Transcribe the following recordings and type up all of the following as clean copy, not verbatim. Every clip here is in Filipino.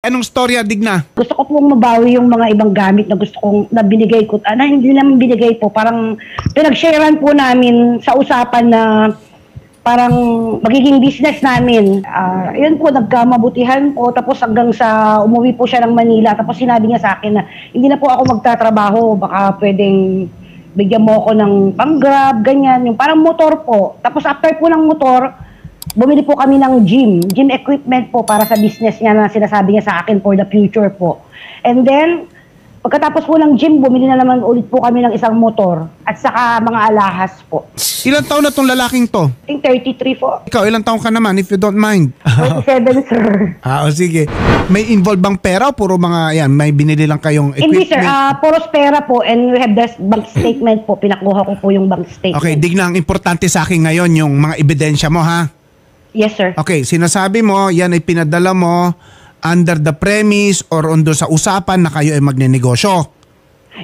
Anong storya, Digna? Gusto ko pong mabawi yung mga ibang gamit na gusto kong na binigay ko. Hindi naman binigay po. Parang pinag-sharean po namin sa usapan na parang magiging business namin. Yun po, nagkamabutihan po. Tapos hanggang sa umuwi po siya ng Manila. Tapos sinabi niya sa akin na hindi na po ako magtatrabaho. Baka pwedeng bigyan mo ako ng pang-grab, ganyan. Yung parang motor po. Tapos after po ng motor, bumili po kami ng gym equipment po para sa business niya na sinasabi niya sa akin for the future po. And then, pagkatapos po ng gym, bumili na naman ulit po kami ng isang motor at saka mga alahas po. Ilang taon na tong lalaking to? I think 33 po. Ikaw, ilang taon ka naman if you don't mind? 27, sir. Sige. May involved bang pera o puro mga, yan, may binili lang kayong equipment? Hindi, sir. Puros pera po and we have this bank statement po. Pinakuha ko po yung bank statement. Okay, Digna, ang importante sa akin ngayon yung mga ebidensya mo, ha? Yes, sir. Okay, sinasabi mo, yan ay pinadala mo under the premise or under sa usapan na kayo ay magnenegosyo.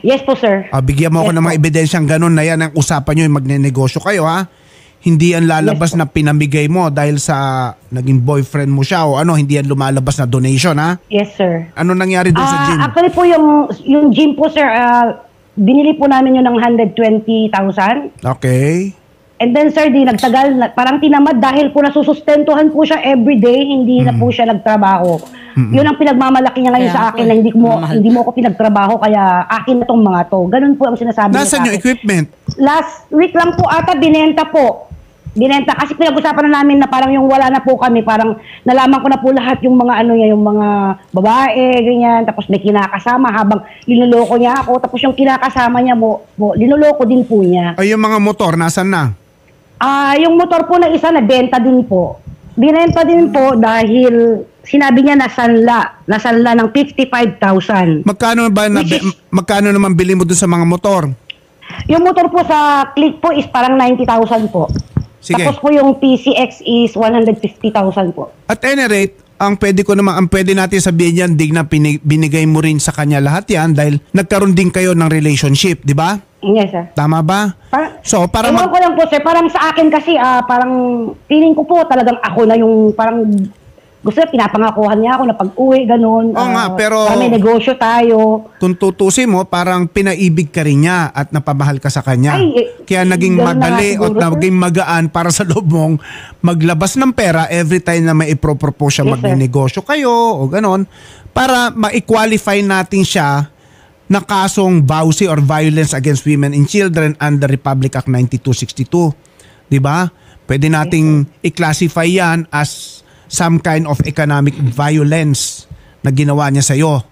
Yes po, sir. Bigyan mo ako Yes ng mga po. ebidensyang ganun na yan ang usapan nyo ay magnenegosyo kayo, ha? Hindi yan lalabas Yes na pinamigay mo dahil sa naging boyfriend mo siya o ano, hindi yan lumalabas na donation, ha? Yes, sir. Ano nangyari doon sa gym? Actually po, yung gym po, sir, binili po namin yun ng 120,000. Okay. And then, sir, di nagtagal, parang tinamad dahil po nasusustentuhan po siya everyday, hindi na po siya nagtrabaho. Yun ang pinagmamalaki niya ngayon Kaya sa ako akin na hindi mo ako pinagtrabaho, kaya akin na tong mga to. Ganun po ang sinasabi niya sa Nasaan yung akin. equipment? Last week lang po ata, binenta po. Binenta kasi pinag-usapan na namin na parang yung wala na po kami, parang nalaman ko na po lahat yung mga ano niya, yung mga babae, ganyan, tapos may kinakasama habang linuloko niya ako, tapos yung kinakasama niya linuloko din po niya. Ay, yung mga motor, nasan na? Yung motor po na isa nabenta din po. Binenta din po dahil sinabi niya nasanla ng 55,000. Magkano magkano naman bili mo doon sa mga motor? Yung motor po sa Click po is parang 90,000 po. Sige. Tapos po yung PCX is 150,000 po. At any rate, ang pwede natin sabihin yan, Digna, binigay mo rin sa kanya lahat yan dahil nagkaroon din kayo ng relationship, di ba? Yes, sir. Tama ba? Ewan ko lang po, sir. Parang sa akin kasi, parang feeling ko po talagang ako na yung parang gusto na pinapangakuhan niya ako na pag-uwi, ganun. Oo nga, pero may negosyo tayo. kung tutusin mo, parang pinaibig ka rin niya at napamahal ka sa kanya. Kaya naging ganun na madali nga o siguro, sir. naging magaan para sa loob mong maglabas ng pera every time na may ipropropose siya Yes, sir. magnenegosyo kayo o ganon para ma-qualify natin siya na kasong VAUSI or Violence Against Women and Children under Republic Act 9262. Diba? Pwede nating i-classify yan as some kind of economic violence na ginawa niya sa'yo.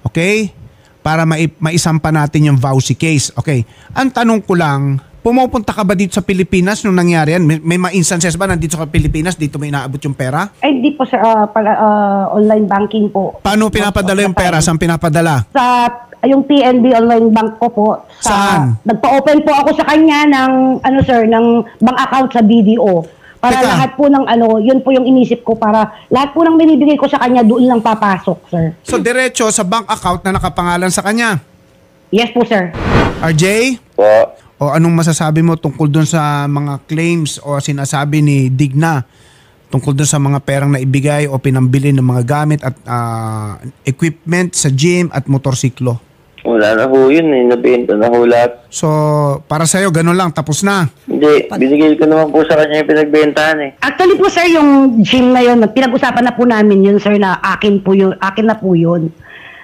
Okay? Para maisampa natin yung VAUSI case. Okay. Ang tanong ko lang, pumupunta ka ba dito sa Pilipinas nung nangyari yan? May mga instances ba nandito sa Pilipinas, dito may inaabot yung pera? Ay, di po, sir. Online banking po. Paano pinapadala yung pera? Saan pinapadala? Sa yung PNB online bank ko po. Saan? Nagpa-open po ako sa kanya ng, ng bank account sa BDO. Para Teka. lahat po ng yun po yung inisip ko para lahat po ng binibigay ko sa kanya doon lang papasok, sir. So, diretso sa bank account na nakapangalan sa kanya. Yes po, sir. RJ? Po. O anong masasabi mo tungkol dun sa mga claims o sinasabi ni Digna tungkol dun sa mga perang na ibigay o pinambili ng mga gamit at equipment sa gym at motorsiklo? Wala na ho yun eh. Nabenta na ho lahat. So, para sa'yo, ganun lang, tapos na. Hindi, binigay ko naman po sa kanya yung pinagbentahan eh. Actually po, sir, yung gym na yun, pinag-usapan na po namin yun, sir, na akin na po yun.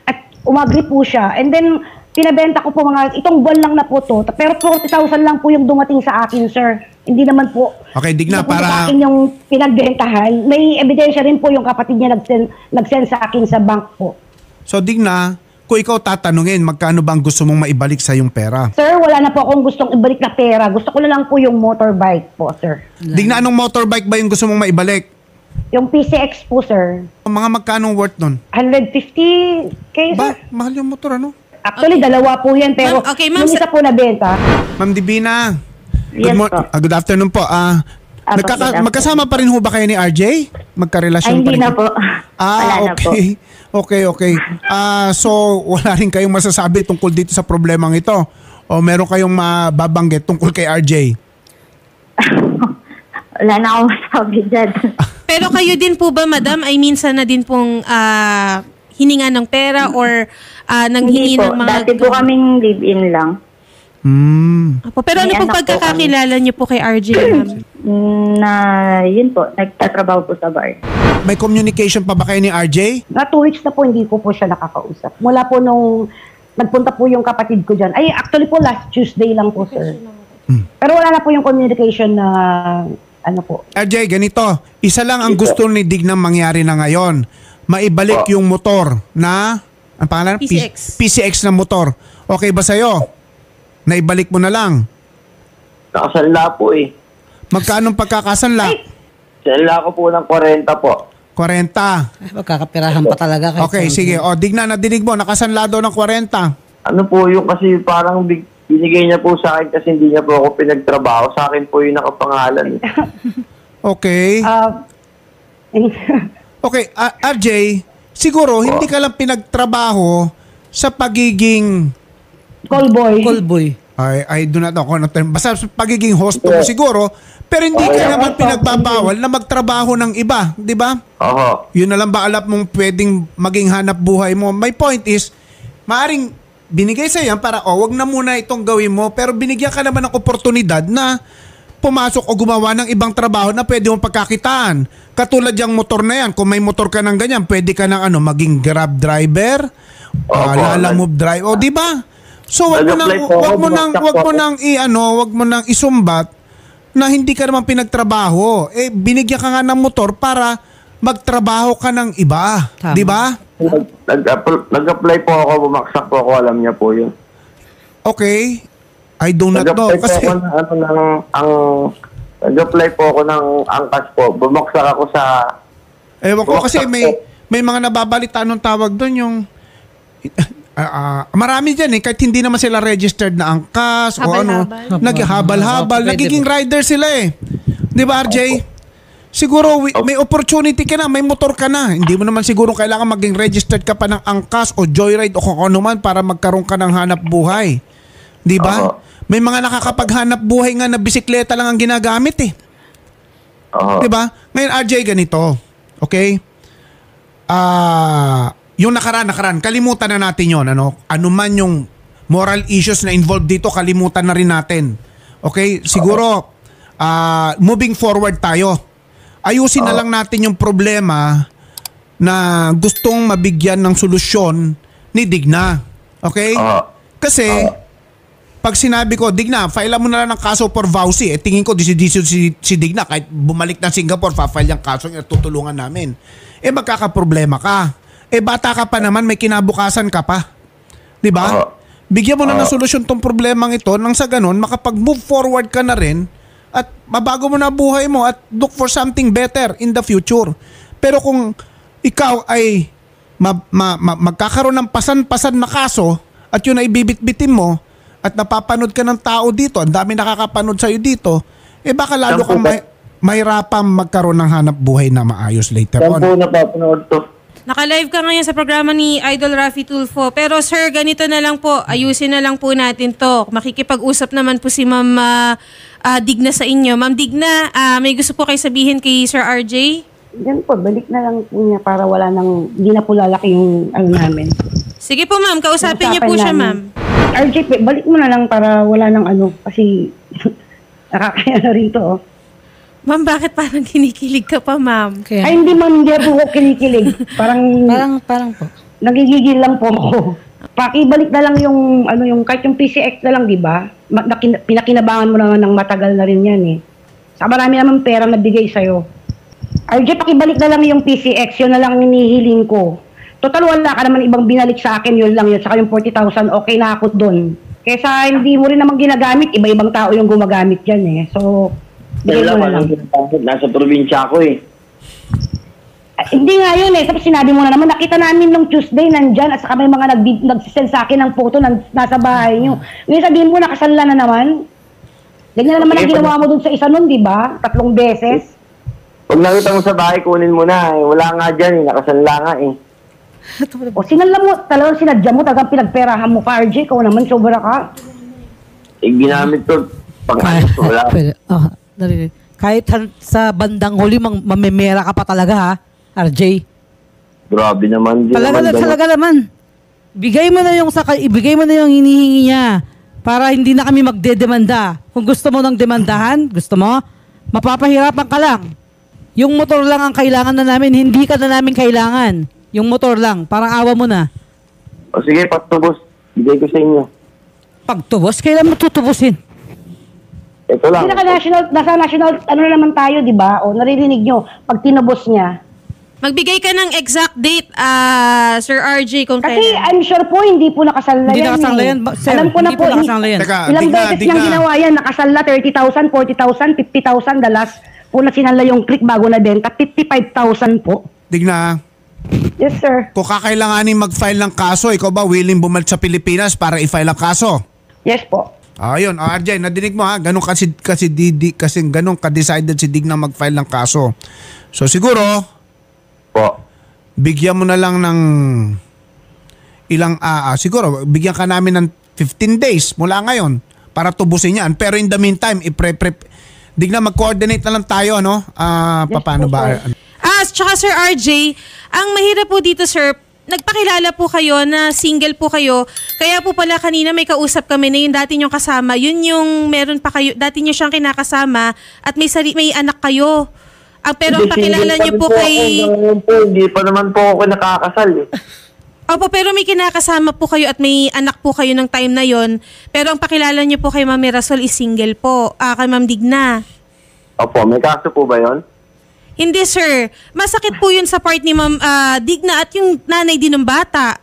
At umagri po siya. And then, pinabenta ko po itong buwan lang na po to. Pero 40,000 lang po yung dumating sa akin, sir. Hindi naman po. Okay, Digna, Hindi po sa para... akin yung pinagbentahan. May ebidensya rin po yung kapatid niya nag-send sa akin sa bank po. So, Digna, kung ikaw tatanungin, magkano bang gusto mong maibalik sa yung pera? Sir, wala na po akong gustong ibalik na pera. Gusto ko na lang po yung motorbike po, sir. Digna, anong motorbike ba yung gusto mong maibalik? Yung PCX po, sir. Mga magkanong worth nun? 150K, sir. Ba, mahal yung motor, ano? Actually, dalawa po yan, pero Ma'am, okay, ma'am, yung isa po nabenta. Ma'am Divina, Yes po. good afternoon po. good afternoon. Magkasama pa rin ho ba kayo ni RJ? Magkarelasyon pa Ay, hindi rin? na po. Wala na po. Okay. So, wala rin kayong masasabi tungkol dito sa problemang ito? O meron kayong mababanggit tungkol kay RJ? Wala na akong masabi dyan. Pero kayo din po ba, madam, ay minsan na din pong hininga ng pera or nanghingi Hindi po. ng mga... Dati po kaming live-in lang. Apo, pero ano May pong anak po pagkakakilala niyo po kay RJ, ma'am? Na, yun po, nagtatrabaho po sa bar. May communication pa ba kayo ni RJ? Na 2 weeks na po, hindi ko po siya nakakausap. Mula po nung nagpunta po yung kapatid ko dyan. Ay, actually po, last Tuesday lang po, sir. Pero wala na po yung communication na, ano po. RJ, ganito. Isa lang ang gusto ni Dignam mangyari na ngayon. Maibalik yung motor na, ang pangalan? PCX. PCX na motor. Okay ba sa'yo? Naibalik mo na lang. Nakasanla po eh. Magkano pagkakasanla? Sanla ko po ng 40 po. 40. Ay, magkakapirahan pa talaga. Kahit Okay, sige. O, Digna, nadinig mo. Nakasanla daw ng 40. Ano po yung kasi parang binigay niya po sa akin kasi hindi niya po ako pinagtrabaho. Sa akin po yung nakapangalan. Okay. Okay, RJ, siguro hindi ka lang pinagtrabaho sa pagiging Call boy. call boy. I do not know kung ano term. Basta sa pagiging host mo siguro, pero hindi ka naman pinagbabawal na magtrabaho ng iba, di ba? Oho. Yun na lang ba alam mong pwedeng maging hanap buhay mo? My point is, maaring binigay sa yan para, wag na muna itong gawin mo, pero binigyan ka naman ng oportunidad na pumasok o gumawa ng ibang trabaho na pwede mong pagkakitaan. Katulad yung motor na yan, kung may motor ka ng ganyan, pwede ka ng maging Grab driver, lalamove driver, di ba? So wag mo nang isumbat na hindi ka naman pinagtrabaho. Binigyan ka nga ng motor para magtrabaho ka ng iba, Tama. di ba? Nag-apply po ako, bumaksak po ako, alam niya po yun. Okay. I do not know Nag-apply kasi po ako nag-apply po ako ng angkas po. Bumaksak ako sa ewan ko kasi may mga nababalita nung tawag doon yung marami dyan kahit hindi naman sila registered na angkas o Habal-habal. naghabal-habal, nagiging rider sila di ba RJ? Siguro may opportunity ka na, may motor ka na, hindi mo naman siguro kailangan maging registered ka pa ng angkas o joyride o kung ano man para magkaroon ka ng hanap buhay, di ba? May mga nakakapaghanap buhay nga na bisikleta lang ang ginagamit di ba? Ngayon RJ, ganito, okay? Yung nakaraan, kalimutan na natin yon, ano man yung moral issues na involved dito, kalimutan na rin natin. Okay? Siguro, moving forward tayo. Ayusin na lang natin yung problema na gustong mabigyan ng solusyon ni Digna. Okay? Kasi, pag sinabi ko, Digna, file mo na lang ng kaso for vowsy. Tingin ko, si Digna, kahit bumalik ng Singapore, fa-file yung kaso, tutulungan namin. Magkakaproblema ka. Bata ka pa naman, may kinabukasan ka pa. Di ba? Bigyan mo na ng solusyon tong problemang ito nang sa ganun, makapag-move forward ka na rin at mabago mo na buhay mo at look for something better in the future. Pero kung ikaw ay magkakaroon ng pasan-pasan na kaso at yun ay bibit-bitin mo at napapanood ka ng tao dito, ang dami nakakapanood sa'yo dito, baka lalo kang mahirapang magkaroon ng hanap buhay na maayos later on. Saan po napapanood to? Naka-live ka ngayon sa programa ni Idol Raffy Tulfo. Pero sir, ganito na lang po. Ayusin na lang po natin to. Makikipag-usap naman po si Ma'am Digna sa inyo. Ma'am Digna, may gusto po kayo sabihin kay Sir RJ? Yan po, balik na lang po niya para wala nang, hindi na po lalaki yung namin. Sige po ma'am, kausapin niyo po siya ma'am. RJ, balik mo na lang para wala nang kasi nakakaya na rito Ma'am, bakit parang kinikilig ka pa ma'am? Kaya, Ay, hindi ma'am, hindi po ako kinikilig. parang po. Nagigigil lang po ako. Pakibalik na lang yung, kahit yung PCX na lang, di ba? Pinakinabangan mo na ng matagal na rin yan Saka marami naman pera nabigay sa'yo. RJ, pakibalik na lang yung PCX, yun na lang hinihiling ko. Total, wala ka naman ibang binalik sa akin, yun lang yun. Saka yung 40,000, okay na ako dun. Kesa hindi mo rin naman ginagamit, iba-ibang tao yung gumagamit yan So, bigay mo na lang. Nasa probinsya ako Hindi nga yun Tapos sinabi mo na naman, nakita namin nung Tuesday nandyan at saka may mga nagsisend sa akin ng photo nasa bahay nyo. Ngayon sabihin mo, nakasala na naman. Ganyan na naman ang ginawa mo dun sa isa nun, di ba? 3 beses. Pag nakita mo sa bahay, kunin mo na. Wala nga dyan, nakasanla nga O sinala mo, talagang sinadya mo, talagang pinagperahan mo pa, RJ. Ikaw naman, sobra ka. Ginamit ko. Wala. Kahit sa bandang huli, mamemera ka pa talaga RJ. Grabe naman. Di naman ganun. Talaga naman. Ibigay mo na yung hinihingi niya para hindi na kami magdedemanda. Kung gusto mo ng demandahan, mapapahirapan ka lang. Yung motor lang ang kailangan na namin, hindi ka na namin kailangan. Yung motor lang, parang awa mo na. O sige, patubos. Bigay ko sa inyo. Pagtubos, kailan mo tutubusin? Ito lang. Nasa national, ano na naman tayo, di ba? O, naririnig nyo, pag tinubos niya. Magbigay ka ng exact date, Sir RJ, kung Kasi kailan. I'm sure po, hindi po nakasala Hindi yan. nakasala yan, sir. Alam ko na Hindi po, po nakasala yan. Teka, ilang Digna, beses niyang ginawa yan, nakasala 30,000, 40,000, 50,000, dalas po na sinala yung click bago na benta, 55,000 po. Digna, Yes, sir. kung kakailanganin mag-file ng kaso, ikaw ba willing bumalik sa Pilipinas para i-file ang kaso? Yes po. Ayun, RJ, nadinig mo ha, ganun kasi ganun ka-decided si Digna mag-file ng kaso. So siguro, Po. bigyan mo na lang ng siguro, bigyan ka namin ng 15 days mula ngayon para tubusin yan. Pero in the meantime, Digna, mag-coordinate na lang tayo, no? Paano po, ba? sir. Tsaka Sir RJ, ang mahirap po dito, sir, nagpakilala po kayo na single po kayo. Kaya po pala kanina may kausap kami na yung dati nyong kasama. Yun yung meron pa kayo, dati nyo siyang kinakasama at may anak kayo. Pero ang pakilala nyo po kay... Hindi pa naman po ako nakakasal eh. Opo, pero may kinakasama po kayo at may anak po kayo ng time na yon. Pero ang pakilala nyo po kay Ma'am Mirasol is single po. Kay Ma'am Digna. Opo, may kaso po ba yon? Hindi, sir. Masakit po yun sa part ni Ma'am Digna at yung nanay din ng bata.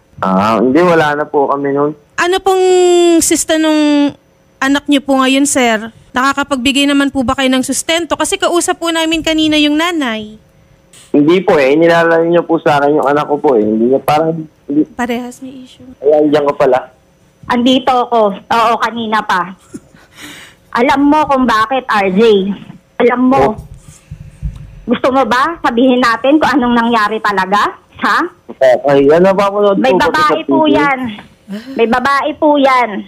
Hindi, wala na po kami noon. Ano pong sista nung anak niyo po ngayon, sir? Nakakapagbigay naman po ba kayo ng sustento? Kasi kausap po namin kanina yung nanay. Hindi po eh, nilalaro niyo po sa akin yung anak ko po eh. Hindi niya parang... Parehas may issue. Ayan, diyan ka pala. Andito ako. Oo, kanina pa. Alam mo kung bakit, RJ. Alam mo. Gusto mo ba sabihin natin kung anong nangyari talaga? Ha? Okay, yan na ba ako? May babae po yan. May babae po yan.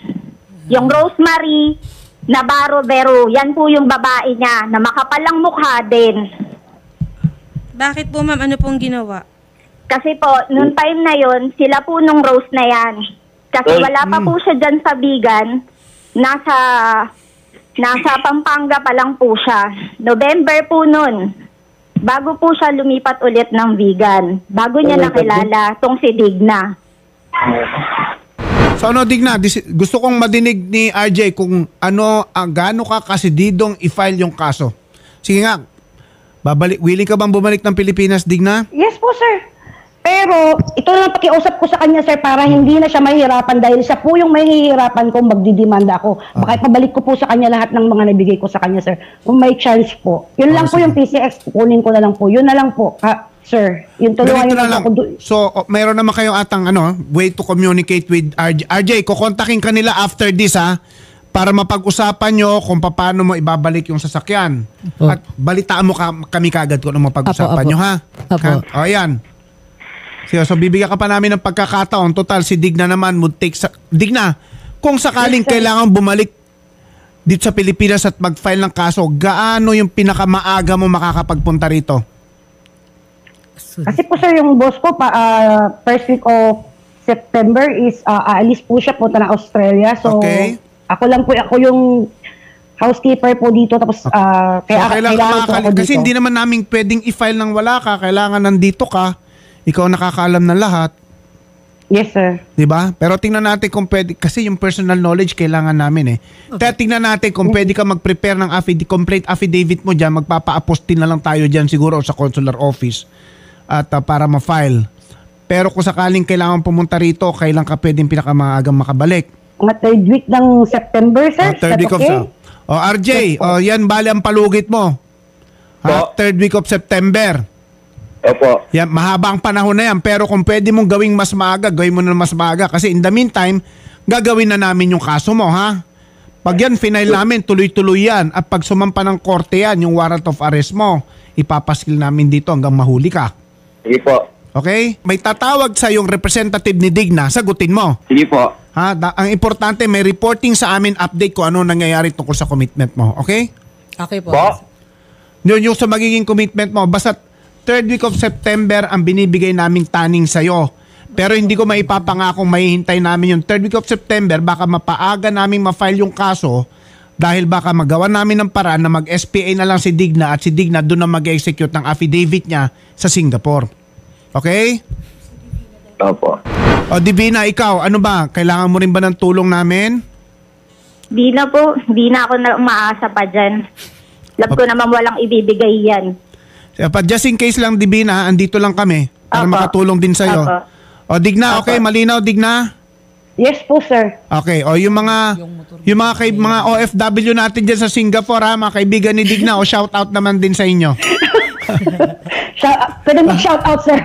Yung Rosemary Navarro Vero, yan po yung babae niya na makapalang mukha din. Bakit po, ma'am? Ano pong ginawa? Kasi po, nung time na yon, sila po nung Rose na yan. Kasi wala pa po siya dyan sa Bigan. Nasa Pampanga pa lang po siya. November po nun. Bago po siya lumipat ulit ng Bigan. Bago niya nakilala tong si Digna. So ano, Digna, gusto kong madinig ni RJ kung gaano ka kasididong i-file yung kaso. Sige nga, willing ka bang bumalik ng Pilipinas, Digna? Yes po, sir. Pero, ito na lang pakiusap ko sa kanya, sir, para hindi na siya mahihirapan dahil siya po yung mahihirapan kung magdidemanda ako. Baka ipabalik ko po sa kanya lahat ng mga nabigay ko sa kanya, sir. Kung may chance po. Yun lang po yung PCX, kunin ko na lang po. Yun na lang po, sir. Yung tulungan Ganito niyo na lang. ako. So, mayroon naman kayong atang way to communicate with RJ. RJ, kukontakin ka nila after this, ha? Para mapag-usapan nyo kung paano mo ibabalik yung sasakyan. Opo. At balitaan mo kami kagad kung ano mapag-usapan Apo. nyo, ha? Apo. O, ayan. So, bibigyan ka pa namin ng pagkakataon. Total, si Digna naman would take Digna, kung sakaling kailangan bumalik dito sa Pilipinas at mag-file ng kaso, gaano yung pinakamaaga mo makakapagpunta rito? Kasi po, sir, yung boss ko, first week of September is aalis po siya, punta na Australia. So, Okay. ako yung housekeeper po dito. Tapos, kaya kailangan po ako dito. Kasi hindi naman namin pwedeng i-file ng wala ka. Kailangan nandito ka. Ikaw nakakaalam ng lahat. Yes, sir. Diba? Pero tingnan natin kung pwede. Kasi yung personal knowledge kailangan namin eh. Kaya tingnan natin kung pwede ka mag-prepare ng complete affidavit mo dyan. Magpapa-apostil na lang tayo dyan siguro sa consular office. At para ma-file. Pero kung sakaling kailangan pumunta rito, kailan ka pwedeng pinakamaagang makabalik? Mga third week ng September, sir. Third week of RJ, yan bali ang palugit mo. Third week of September. Opo. Yan, mahaba ang panahon na yan. Pero kung pwede mong gawing mas maaga, gawin mo na mas maaga. Kasi in the meantime, gagawin na namin yung kaso mo, ha? Pag yan, final namin, tuloy-tuloy yan. At pag sumampa ng korte yan, yung warrant of arrest mo, ipapaskil namin dito hanggang mahuli ka. Sige po. Okay? May tatawag sa yung representative ni Digna, sagutin mo. Sige po. Ha? Ang importante, may reporting sa amin, update ko ano nangyayari tungkol sa commitment mo. Okay? Okay po. Po? Yun yung sa magiging commitment mo, basta third week of September ang binibigay naming taning sa'yo. Pero hindi ko maipapangakong mahihintay namin yung third week of September. Baka mapaaga namin ma-file yung kaso dahil baka magawa namin ng paraan na mag-SPA na lang si Digna at si Digna doon na mag-execute ng affidavit niya sa Singapore. Okay? Opo. O Divina, ikaw, ano ba? Kailangan mo rin ba ng tulong namin? Di na po. Di na ako na umaasa pa dyan. Love ko naman walang ibibigay yan. Just in case lang, Divina, andito lang kami para Opo. makatulong din sa'yo. Opo. O Digna, okay, malinaw Digna? Yes po, sir. Okay, o yung mga mga OFW natin diyan sa Singapore ha, mga kaibigan ni Digna, o shout out naman din sa inyo. Pwede mag-shout out, sir.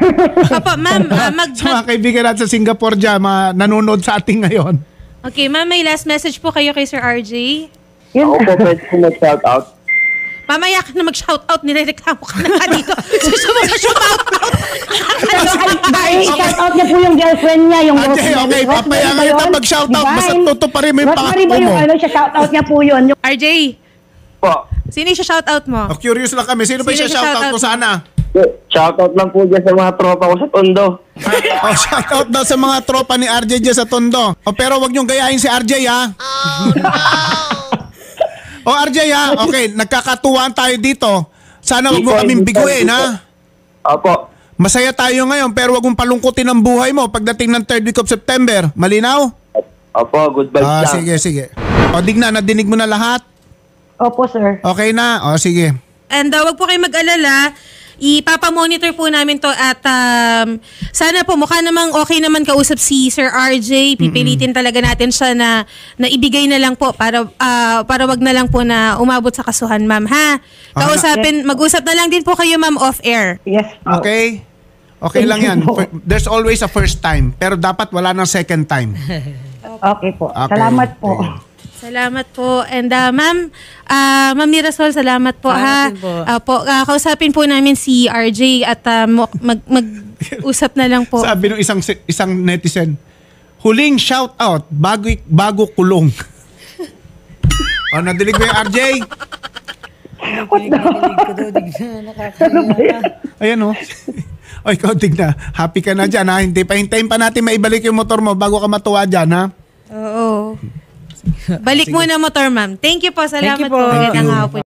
Opo, ma'am, Sa mga kaibigan natin sa Singapore diyan, mga nanonood sa ating ngayon. Okay, ma'am, may last message po kayo kay Sir RJ. Yun. Ako po pwede po mag-shout out. Mamaya ka na mag-shoutout, nirereklamo ka na nga dito. Gusto mo sa shoutout? Shout out niya po yung girlfriend niya, yung Okay, papaya nga kita mag-shoutout, basta tutuparin mo yung Rosemary ba pangako mo. yung shout out niya po yun. RJ, Po. sino yung shoutout mo? Oh, curious lang kami, sino ba Sino siya shoutout mo shoutout mo? sana? Shout out lang po dyan sa mga tropa ko sa Tondo. Oh, shoutout daw sa mga tropa ni RJ dyan sa Tondo. Oh, pero wag niyong gayahin si RJ ha. Oh, RJ ha, okay, nagkakatuwaan tayo dito. Sana wag mo kaming biguin ha. Opo. Masaya tayo ngayon pero wag mong palungkutin ang buhay mo pagdating ng third week of September. Malinaw? Opo, good vibes lang. Sige. O Digna, nadinig mo na lahat? Opo, sir. Okay na? O sige. And wag po kayo mag-alala. Ipapamonitor po namin to at sana po mukha namang okay naman kausap si Sir RJ. Pipilitin talaga natin siya na ibigay na lang po para wag na lang po na umabot sa kasuhan, ma'am, ha? Mag-usap na lang din po kayo, ma'am, off-air. Yes po. Okay? Okay lang yan. There's always a first time pero dapat wala ng second time. Okay po. Okay. Salamat po. Okay. Salamat po. And ma'am Mirasol, salamat po, ha? Kausapin po namin si RJ at mag-usap na lang po. Sabi ng isang netizen, huling shout out bago kulong. O, nadilig ba yung RJ? Ayan o. O, ikaw Digna, happy ka na dyan ha. Hintayin pa natin maibalik yung motor mo bago ka matuwa dyan ha. Oo. Balik muna motor, ma'am. Thank you po. Salamat Thank you po. po. Thank Magandang you. hapon.